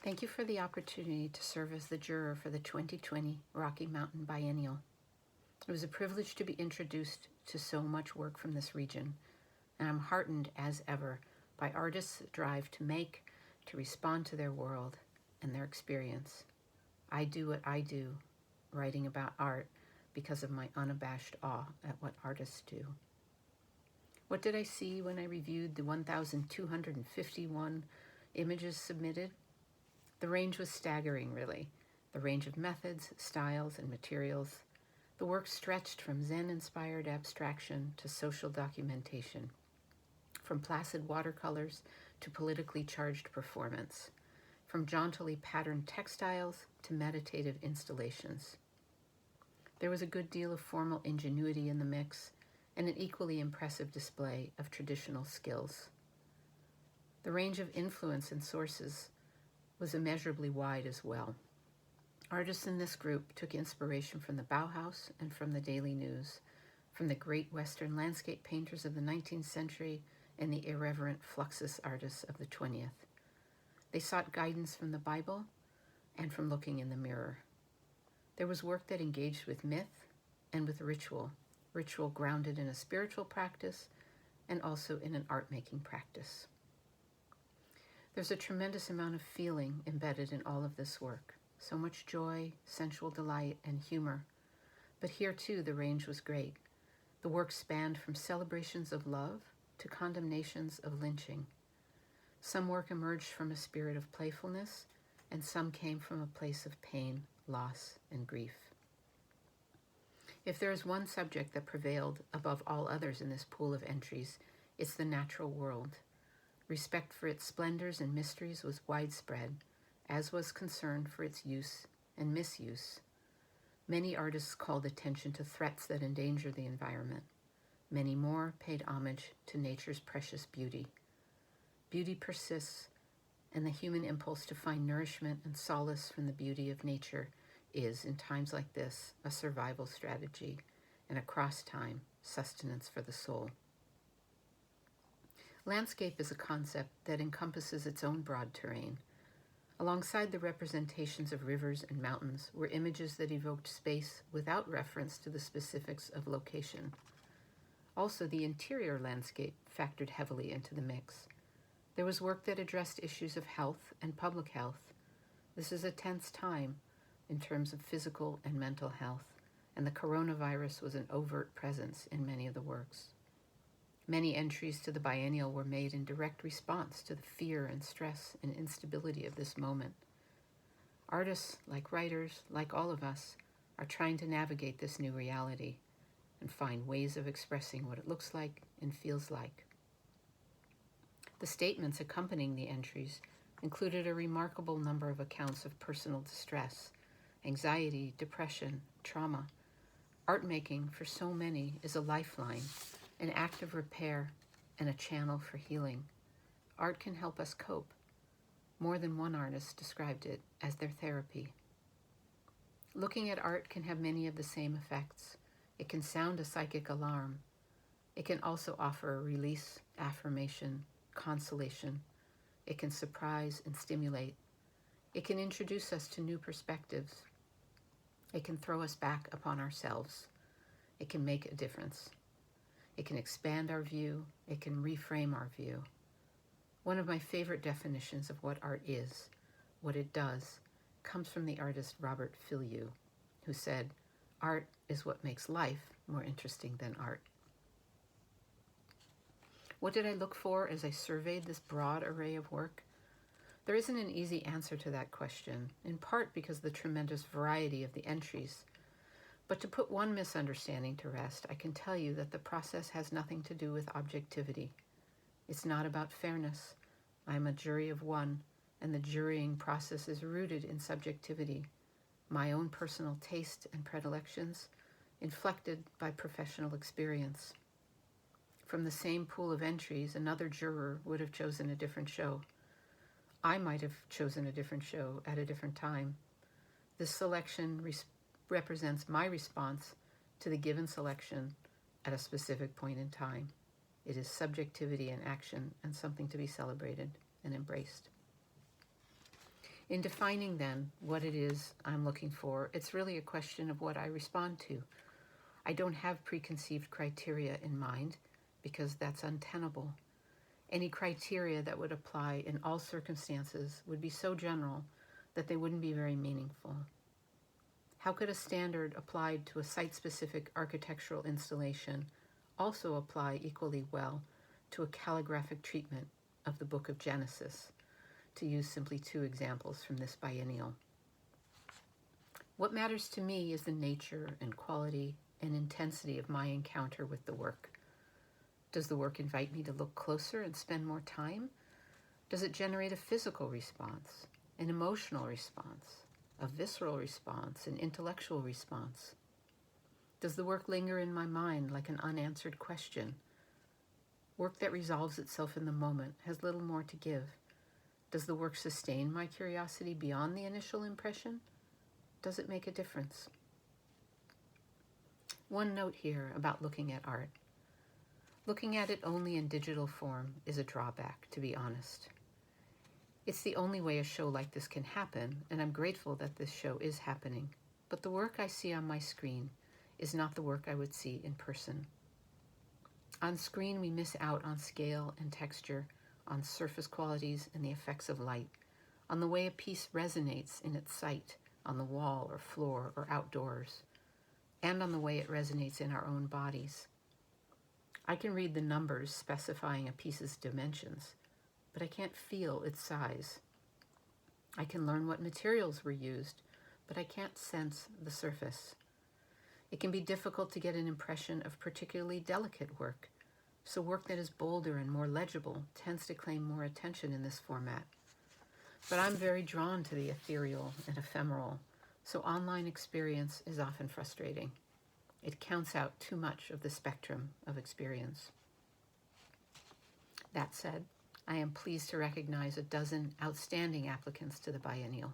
Thank you for the opportunity to serve as the juror for the 2020 Rocky Mountain Biennial. It was a privilege to be introduced to so much work from this region, and I'm heartened as ever by artists' drive to make, to respond to their world and their experience. I do what I do, writing about art, because of my unabashed awe at what artists do. What did I see when I reviewed the 1,251 images submitted? The range was staggering, really. The range of methods, styles, and materials. The work stretched from Zen-inspired abstraction to social documentation, from placid watercolors to politically charged performance, from jauntily patterned textiles to meditative installations. There was a good deal of formal ingenuity in the mix, and an equally impressive display of traditional skills. The range of influence and sources was immeasurably wide as well. Artists in this group took inspiration from the Bauhaus and from the Daily News, from the great Western landscape painters of the 19th century and the irreverent Fluxus artists of the 20th. They sought guidance from the Bible and from looking in the mirror. There was work that engaged with myth and with ritual grounded in a spiritual practice and also in an art-making practice. There's a tremendous amount of feeling embedded in all of this work. So much joy, sensual delight, and humor. But here too, the range was great. The work spanned from celebrations of love to condemnations of lynching. Some work emerged from a spirit of playfulness, and some came from a place of pain, loss, and grief. If there is one subject that prevailed above all others in this pool of entries, it's the natural world. Respect for its splendors and mysteries was widespread, as was concern for its use and misuse. Many artists called attention to threats that endanger the environment. Many more paid homage to nature's precious beauty. Beauty persists, and the human impulse to find nourishment and solace from the beauty of nature is, in times like this, a survival strategy, and across time, sustenance for the soul. Landscape is a concept that encompasses its own broad terrain. Alongside the representations of rivers and mountains were images that evoked space without reference to the specifics of location. Also, the interior landscape factored heavily into the mix. There was work that addressed issues of health and public health. This is a tense time in terms of physical and mental health, and the coronavirus was an overt presence in many of the works. Many entries to the biennial were made in direct response to the fear and stress and instability of this moment. Artists, like writers, like all of us, are trying to navigate this new reality and find ways of expressing what it looks like and feels like. The statements accompanying the entries included a remarkable number of accounts of personal distress, anxiety, depression, trauma. Art making, for so many, is a lifeline, an act of repair, and a channel for healing. Art can help us cope. More than one artist described it as their therapy. Looking at art can have many of the same effects. It can sound a psychic alarm. It can also offer a release, affirmation, consolation. It can surprise and stimulate. It can introduce us to new perspectives. It can throw us back upon ourselves. It can make a difference. It can expand our view. It can reframe our view. One of my favorite definitions of what art is, what it does, comes from the artist Robert Filliou, who said, "Art is what makes life more interesting than art." What did I look for as I surveyed this broad array of work? There isn't an easy answer to that question, in part because of the tremendous variety of the entries. But to put one misunderstanding to rest, I can tell you that the process has nothing to do with objectivity. It's not about fairness. I am a jury of one, and the jurying process is rooted in subjectivity, my own personal taste and predilections, inflected by professional experience. From the same pool of entries, another juror would have chosen a different show. I might have chosen a different show at a different time. This selection represents my response to the given selection at a specific point in time. It is subjectivity in action and something to be celebrated and embraced. In defining then what it is I'm looking for, it's really a question of what I respond to. I don't have preconceived criteria in mind because that's untenable. Any criteria that would apply in all circumstances would be so general that they wouldn't be very meaningful. How could a standard applied to a site-specific architectural installation also apply equally well to a calligraphic treatment of the Book of Genesis, to use simply 2 examples from this biennial? What matters to me is the nature and quality and intensity of my encounter with the work. Does the work invite me to look closer and spend more time? Does it generate a physical response, an emotional response, a visceral response, an intellectual response? Does the work linger in my mind like an unanswered question? Work that resolves itself in the moment has little more to give. Does the work sustain my curiosity beyond the initial impression? Does it make a difference? One note here about looking at art. Looking at it only in digital form is a drawback, to be honest. It's the only way a show like this can happen, and I'm grateful that this show is happening. But the work I see on my screen is not the work I would see in person. On screen, we miss out on scale and texture, on surface qualities and the effects of light, on the way a piece resonates in its site, on the wall or floor or outdoors, and on the way it resonates in our own bodies. I can read the numbers specifying a piece's dimensions, but I can't feel its size. I can learn what materials were used, but I can't sense the surface. It can be difficult to get an impression of particularly delicate work, so work that is bolder and more legible tends to claim more attention in this format. But I'm very drawn to the ethereal and ephemeral, so online experience is often frustrating. It counts out too much of the spectrum of experience. That said, I am pleased to recognize a dozen outstanding applicants to the biennial.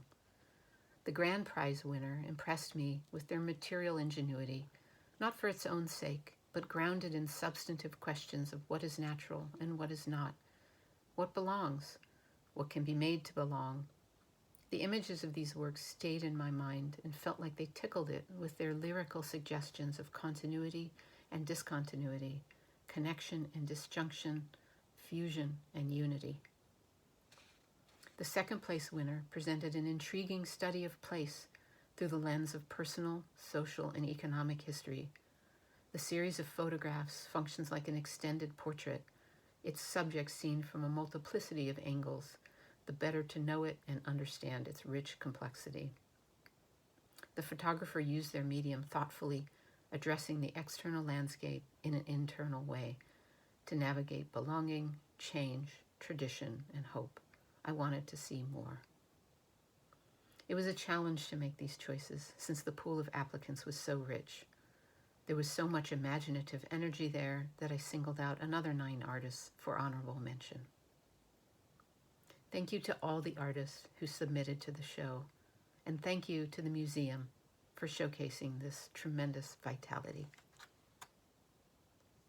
The grand prize winner impressed me with their material ingenuity, not for its own sake, but grounded in substantive questions of what is natural and what is not, what belongs, what can be made to belong. The images of these works stayed in my mind and felt like they tickled it with their lyrical suggestions of continuity and discontinuity, connection and disjunction, fusion and unity. The second place winner presented an intriguing study of place through the lens of personal, social, and economic history. The series of photographs functions like an extended portrait, its subject seen from a multiplicity of angles, the better to know it and understand its rich complexity. The photographer used their medium thoughtfully, addressing the external landscape in an internal way to navigate belonging, change, tradition, and hope. I wanted to see more. It was a challenge to make these choices since the pool of applicants was so rich. There was so much imaginative energy there that I singled out another 9 artists for honorable mention. Thank you to all the artists who submitted to the show, and thank you to the museum for showcasing this tremendous vitality.